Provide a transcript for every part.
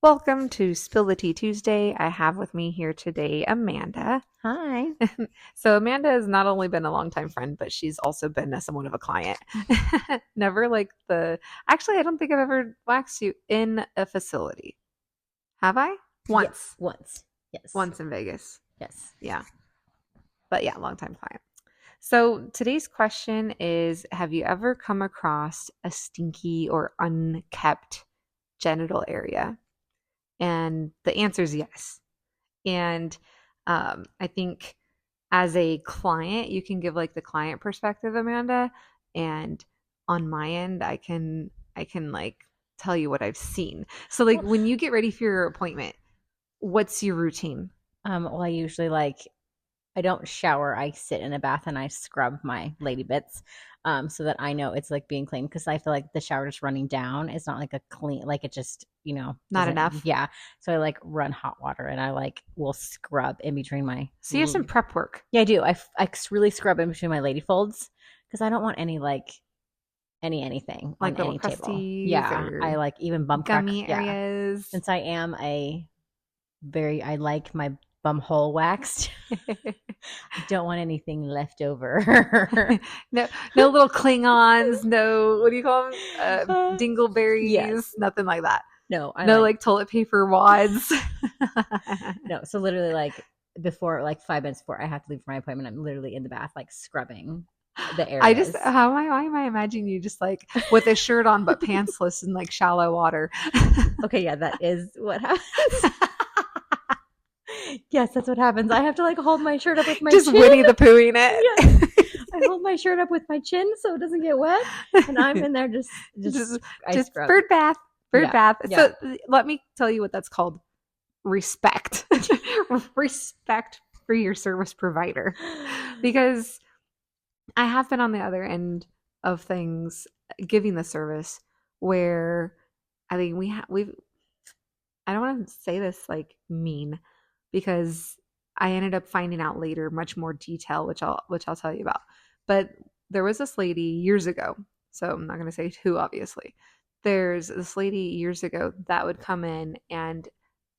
Welcome to Spill the Tea Tuesday. I have with me here today Amanda. Hi. So Amanda has not only been a longtime friend, but she's also been somewhat of a client. Never like actually, I don't think I've ever waxed you in a facility. Have I? Yes, Once. once. Yes. Once in Vegas. Yes. Yeah. But yeah, longtime client. So today's question is, have you ever come across a stinky or unkept genital area? And the answer is yes. And I think as a client, you can give like the client perspective, Amanda. And on my end, I can like tell you what I've seen. So like Well, when you get ready for your appointment, what's your routine? I usually I don't shower. I sit in a bath and I scrub my lady bits, so that I know it's like being clean because I feel like the shower just running down is not like a clean, like it just, Not doesn't, enough. yeah. So I like run hot water and I will scrub in between So you have some prep work, yeah, I do. Really scrub in between my lady folds because I don't want any anything on like little any table. crusties Yeah, I or like even bum crack. gummy Yeah, areas. since I like my bum hole waxed. I don't want anything left over. No, no little Klingons. No, what do you call them? Yes. Dingleberries. Nothing like that. No, I No, like toilet paper wads. no. So literally, before, like 5 minutes before I have to leave for my appointment, I'm literally in the bath, like scrubbing the I just areas. why am I imagining you just like with a shirt on but pantsless in like shallow water? Okay, yeah, that is what happens. Yes, that's what happens. I have to like hold my shirt up with my Just chin. Winnie the Poohing Yes. it. I hold my shirt up with my chin so it doesn't get wet, and I'm in there just I just scrub. bird bath. Bird Yeah, bath. yeah. So let me tell you what that's called. Respect. Respect for your service provider. Because I have been on the other end of things giving the service where I think we've I don't want to say this like mean because I ended up finding out later much more detail which I'll tell you about. But there was this lady years ago. So I'm not going to say who obviously. There's this lady years ago that would come in and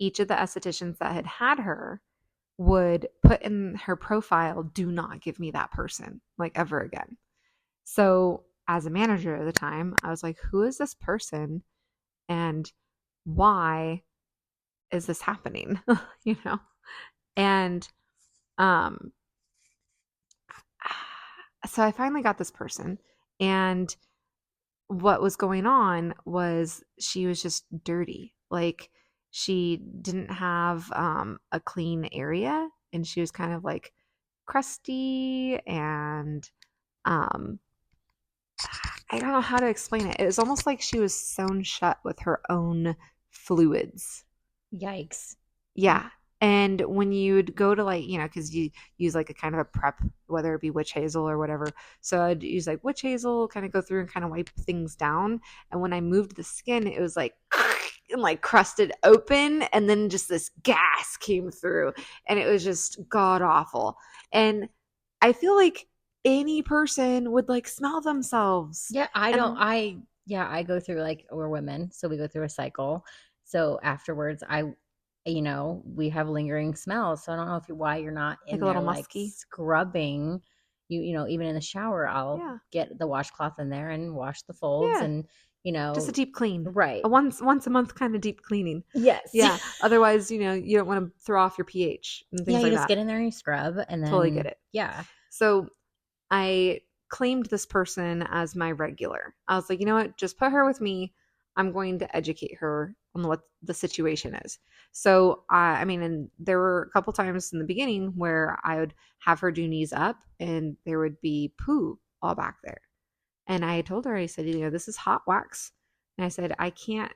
each of the estheticians that had her would put in her profile, do not give me that person like ever again. So, as a manager at the time, I was like, who is this person and why is this happening? you know? And um so I finally got this person and what was going on was she was just dirty. Like she didn't have a clean area and she was kind of like crusty and um I don't know how to explain it. It was almost like she was sewn shut with her own fluids. Yikes. Yeah. And when you'd go to like, because you use like a kind of a prep, whether it be witch hazel or whatever. So I'd use like witch hazel, kind of go through and kind of wipe things down. And when I moved the skin, it was like, and like crusted open. And then just this gas came through. And it was just god awful. And I feel like any person would like smell themselves. Yeah, I don't. And I go through, like, we're women, so we go through a cycle. So afterwards, we have lingering smells. So I don't know why you're not like in a there little like musky. scrubbing. Even in the shower, I'll Yeah. get the washcloth in there and wash the folds, Yeah. and Just a deep clean. right. A once a month kind of deep cleaning. Yes. Yeah. Otherwise, you don't want to throw off your pH and Yeah, things you like just that. get in there and you scrub, and Totally get then it. yeah. So I claimed this person as my regular. I was like, you know what? Just put her with me. I'm going to educate her on what the situation is. So I mean, and there were a couple times in the beginning where I would have her do knees up, and there would be poo all back there. And I told her, I said, this is hot wax. And I said, I can't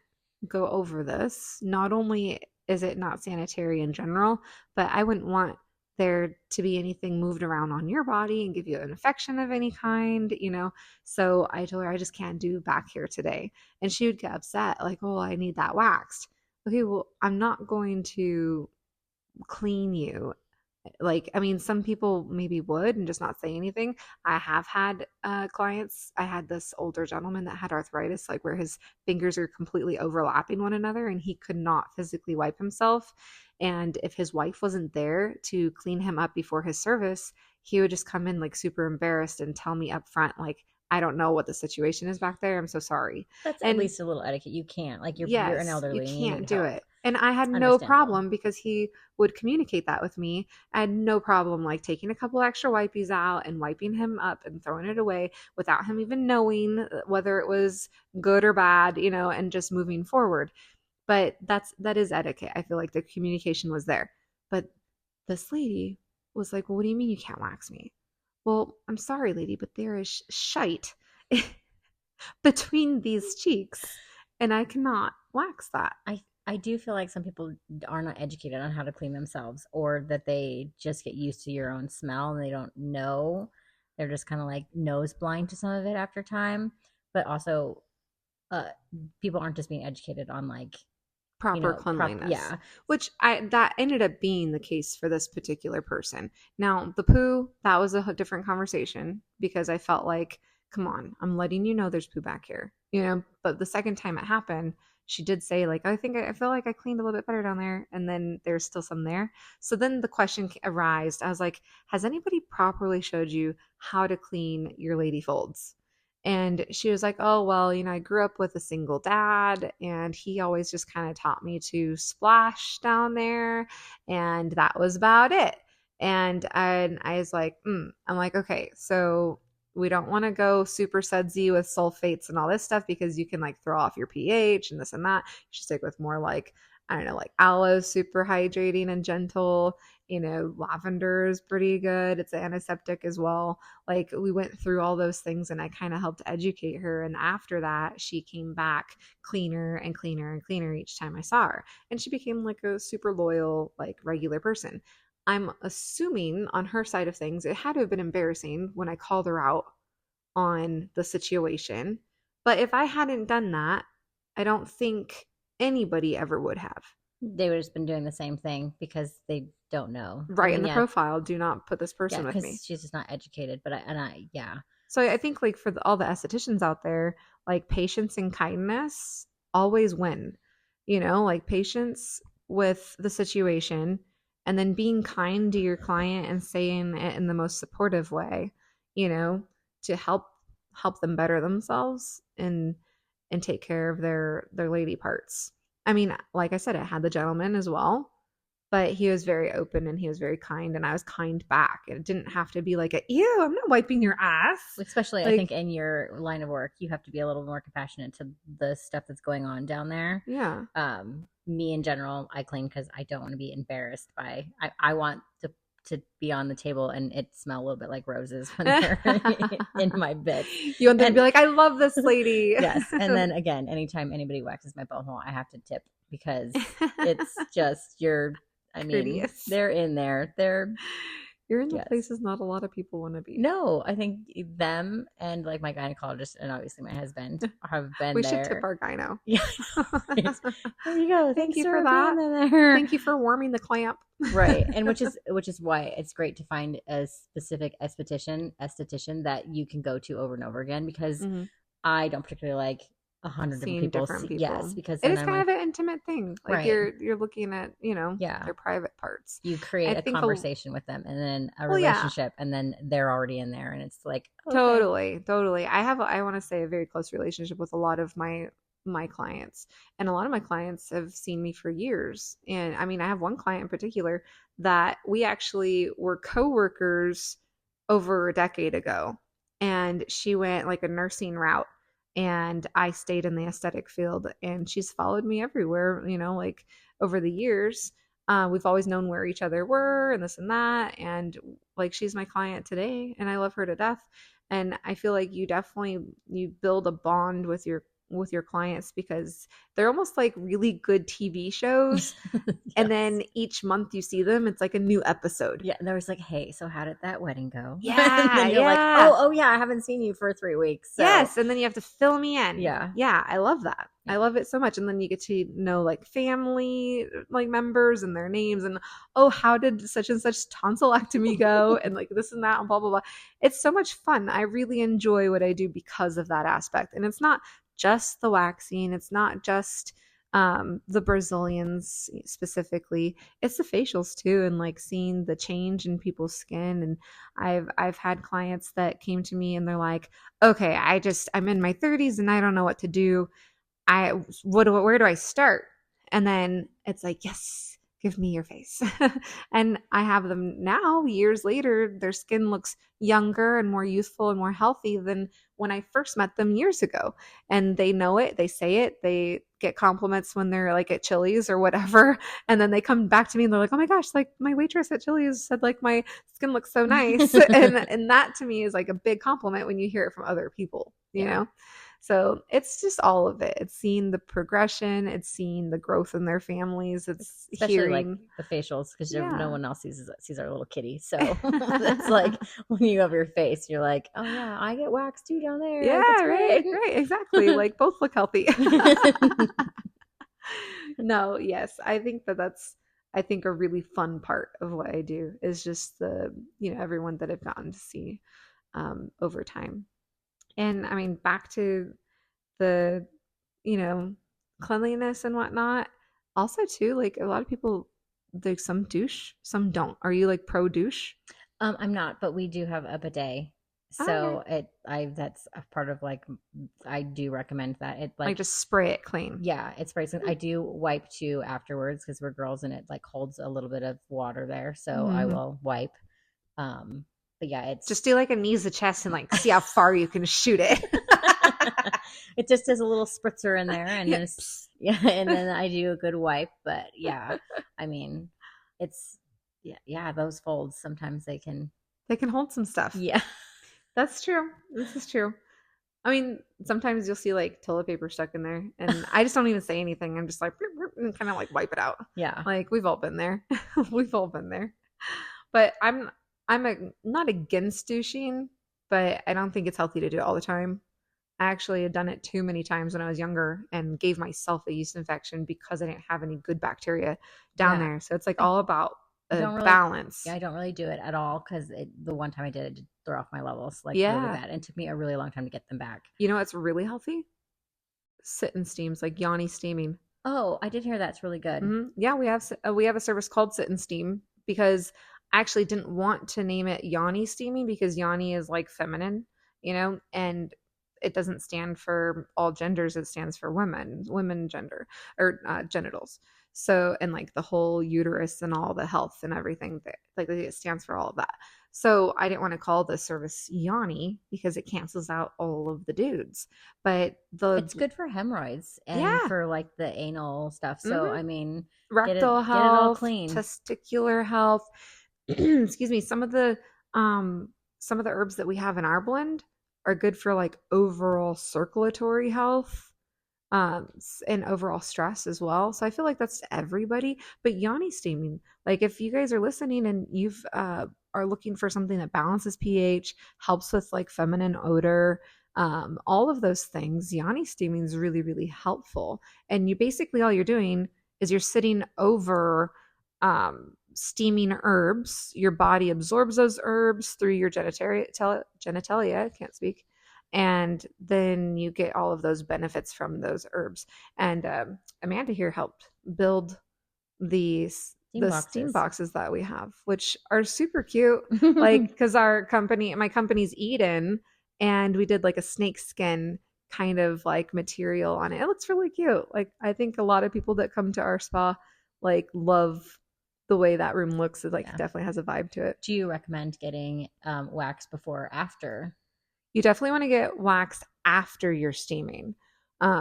go over this. Not only is it not sanitary in general, but I wouldn't want there to be anything moved around on your body and give you an infection of any kind. So I told her, I just can't do back here today. And she would get upset, like, oh, I need that waxed. Okay, well, I'm not going to clean you Like, I mean, some people maybe would and just not say anything. I have had clients. I had this older gentleman that had arthritis, like where his fingers are completely overlapping one another and he could not physically wipe himself. And if his wife wasn't there to clean him up before his service, he would just come in like super embarrassed and tell me up front, like, I don't know what the situation is back there. I'm so sorry. That's at And least a little etiquette. You can't, like, you're an yes, you elderly and you can't need do help. it. And I had It's no understandable. problem because he would communicate that with me. I had no problem like taking a couple extra wipies out and wiping him up and throwing it away without him even knowing whether it was good or bad, and just moving forward. But that is etiquette. I feel like the communication was there. But this lady was like, "Well, what do you mean you can't wax me?" Well, I'm sorry, lady, but there is shite between these cheeks, and I cannot wax that. I do feel like some people are not educated on how to clean themselves, or that they just get used to your own smell and they don't know. They're just kind of like nose blind to some of it after time. But also, uh, people aren't just being educated on, like, Proper yeah. cleanliness, which I that ended up being the case for this particular person. Now, the poo, that was a different conversation because I felt like, come on, I'm letting you know there's poo back here, but the second time it happened, she did say like, I feel like I cleaned a little bit better down there, and then there's still some there. So then the question arose. I was like, has anybody properly showed you how to clean your lady folds? And she was like, "Oh, well, I grew up with a single dad, and he always just kind of taught me to splash down there, and that was about it." And I was like, I'm like, okay, so we don't want to go super sudsy with sulfates and all this stuff because you can like throw off your pH and this and that. You should stick with more like, I don't know, like aloe, super hydrating and gentle. Lavender is pretty good. It's an antiseptic as well. Like, we went through all those things and I kind of helped educate her. And after that, she came back cleaner and cleaner and cleaner each time I saw her. And she became like a super loyal, like regular person. I'm assuming on her side of things, it had to have been embarrassing when I called her out on the situation. But if I hadn't done that, I don't think anybody ever would have. They would have just been doing the same thing because they don't know. I Right in mean, the yeah, profile, do not put this yeah, person with me. because she's just not educated. But yeah, So I think like for all the estheticians out there, like patience and kindness always win. Like patience with the situation and then being kind to your client and saying it in the most supportive way, to help them better themselves and take care of their lady parts. I mean, like I said, I had the gentleman as well, but he was very open and he was very kind and I was kind back. It didn't have to be like a, ew, I'm not wiping your ass. especially I think Like, in your line of work, you have to be a little more compassionate to the stuff that's going on down there. yeah. Me in general, I clean because I don't want to be embarrassed by. I want to be on the table and it smell a little bit like roses when they're in my bed. You want them to And be like, I love this lady. yes, and then again, anytime anybody waxes my butthole, I have to tip because it's just I mean, Courteous. they're in there. They're You're in the yes. places not a lot of people want to be. No, I think them and like my gynecologist and obviously my husband have been We there. should tip our gyno. Yeah. There you go. Thank Thanks you for for that. being there. Thank you for warming the clamp. Right, and which is why it's great to find a specific esthetician that you can go to over and over again because mm-hmm. I don't particularly like 100 different people. Yes, because it is I'm kind like, of an intimate thing. Like right. you're looking at yeah, their private parts. you create a conversation with them and then a relationship, and then they're already in there, and it's like okay. Totally. I want to say a very close relationship with a lot of my clients, and a lot of my clients have seen me for years. And I mean, I have one client in particular that we actually were coworkers over a decade ago, and she went like a nursing route and I stayed in the aesthetic field, and she's followed me everywhere, like over the years. We've always known where each other were and this and that, and like she's my client today and I love her to death. And I feel like you build a bond with with your clients because they're almost like really good TV shows. And then Yes. each month you see them, it's like a new episode. Yeah, and there was like, "Hey, so how did that wedding go?" And Yeah, then you're like, yeah. "Oh, yeah, I haven't seen you for 3 weeks." So, Yes, and then you have to fill me in. yeah. Yeah, I love that. I Yeah. love it so much. And then you get to know like family like members and their names and oh, how did such and such tonsillectomy go? And like this and that and blah blah blah. It's so much fun. I really enjoy what I do because of that aspect. And it's not just the waxing, it's not just the Brazilians specifically. It's the facials too, and like seeing the change in people's skin. And I've had clients that came to me and they're like, okay, I'm in my 30s and I don't know what to do. Where do I start? And then it's like, yes, give me your face. And I have them now, years later, their skin looks younger and more youthful and more healthy than when I first met them years ago. And they know it, they say it, they get compliments when they're like at Chili's or whatever. And then they come back to me and they're like, oh my gosh, like my waitress at Chili's said like my skin looks so nice. And that to me is like a big compliment when you hear it from other people, you Yeah. know? So it's just all of it. It's seeing the progression. It's seeing the growth in their families. It's Especially like hearing. the facials, because no Yeah. one else sees our little kitty. So that's like when you have your face, you're like, "Oh yeah, I get waxed too down there. Yeah, Like, it's right, great." right, exactly. Like both look healthy. No, yes, I think that's I think a really fun part of what I do is just everyone that I've gotten to see over time. And I mean, back to the, you know, cleanliness and whatnot. Also, too, like a lot of people, like some douche, some don't. Are you like pro douche? I'm not, but we do have a bidet. Okay. So that's a part of like, I do recommend that. It Like like, just spray it clean. yeah, it's very, I do wipe too afterwards because we're girls and it like holds a little bit of water there. So I Mhm. will wipe. Um, but yeah, Just it's, do like a knees to chest and like see how far you can shoot it. it just has a little spritzer in there and Yeah. it's, yeah, and then I do a good wipe. But yeah, I mean, it's, yeah, those folds sometimes they can, They can hold some stuff. yeah. That's true. This is true. I mean, sometimes you'll see like toilet paper stuck in there, and I just don't even say anything. I'm just like, "Bloop, bloop," and kind of like wipe it out. Yeah. Like we've all been there. We've all been there. But not against douching, but I don't think it's healthy to do it all the time. I actually had done it too many times when I was younger and gave myself a yeast infection because I didn't have any good bacteria down Yeah. there. So it's like all about a Don't really, balance. yeah, I don't really do it at all because the one time I did it did throw off my levels like really Yeah. bad and it took me a really long time to get them back. You know what's really healthy? Sit and steams, like Yanni steaming. Oh, I did hear that's really good. Yeah, we have a service called Sit and Steam because I actually didn't want to name it Yanni Steaming because Yanni is like feminine, and it doesn't stand for all genders. It stands for women gender or genitals. So and like the whole uterus and all the health and everything that like it stands for all of that. So I didn't want to call the service Yanni because it cancels out all of the dudes. But It's good for hemorrhoids and yeah, for like the anal stuff. So mhm. I mean, Rectal get it all health, clean. testicular health. Excuse me. Some of the herbs that we have in our blend are good for like overall circulatory health, and overall stress as well. So I feel like that's to everybody. But yoni steaming, like if you guys are listening and you've are looking for something that balances pH, helps with like feminine odor, all of those things, yoni steaming is really, really helpful. And you basically all you're doing is you're sitting over steaming herbs. Your body absorbs those herbs through your genitalia. I can't speak. And then you get all of those benefits from those herbs. And Amanda here helped build the steam boxes that we have, which are super cute. Like because my company's Eden, and we did like a snake skin kind of like material on it. It looks really cute. Like I think a lot of people that come to our spa like love the way that room looks. It like definitely has a vibe to it. Do you recommend getting wax before or after? You definitely want to get waxed after you're steaming,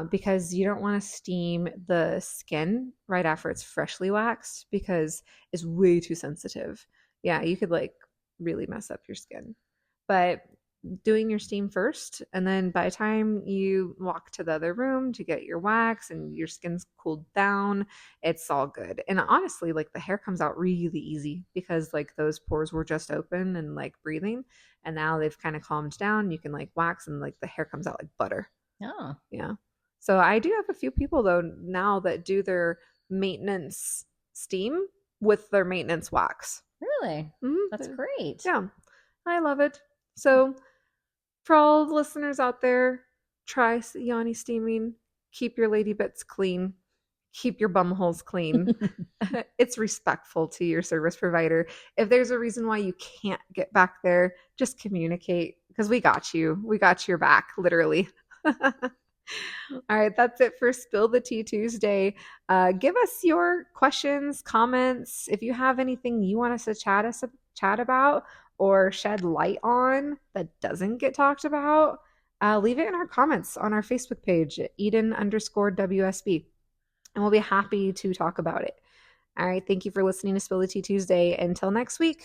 because you don't want to steam the skin right after it's freshly waxed because it's way too sensitive. Yeah, you could like really mess up your skin. But doing your steam first, and then by the time you walk to the other room to get your wax and your skin's cooled down, it's all good. And honestly, like the hair comes out really easy because like those pores were just open and like breathing, and now they've kind of calmed down. You can like wax and like the hair comes out like butter. Oh, Yeah. So I do have a few people though now that do their maintenance steam with their maintenance wax. really? Mhm. That's great. Yeah, I love it. So for all the listeners out there, try Yanni steaming. Keep your lady bits clean. Keep your bum holes clean. It's respectful to your service provider. If there's a reason why you can't get back there, just communicate because we got you. We got your back, literally. All right, that's it for Spill the Tea Tuesday. Give us your questions, comments. If you have anything you want us to chat about or shed light on that doesn't get talked about, leave it in our comments on our Facebook page, Eden_WSB, and we'll be happy to talk about it. All right, thank you for listening to Spill the Tea Tuesday. Until next week.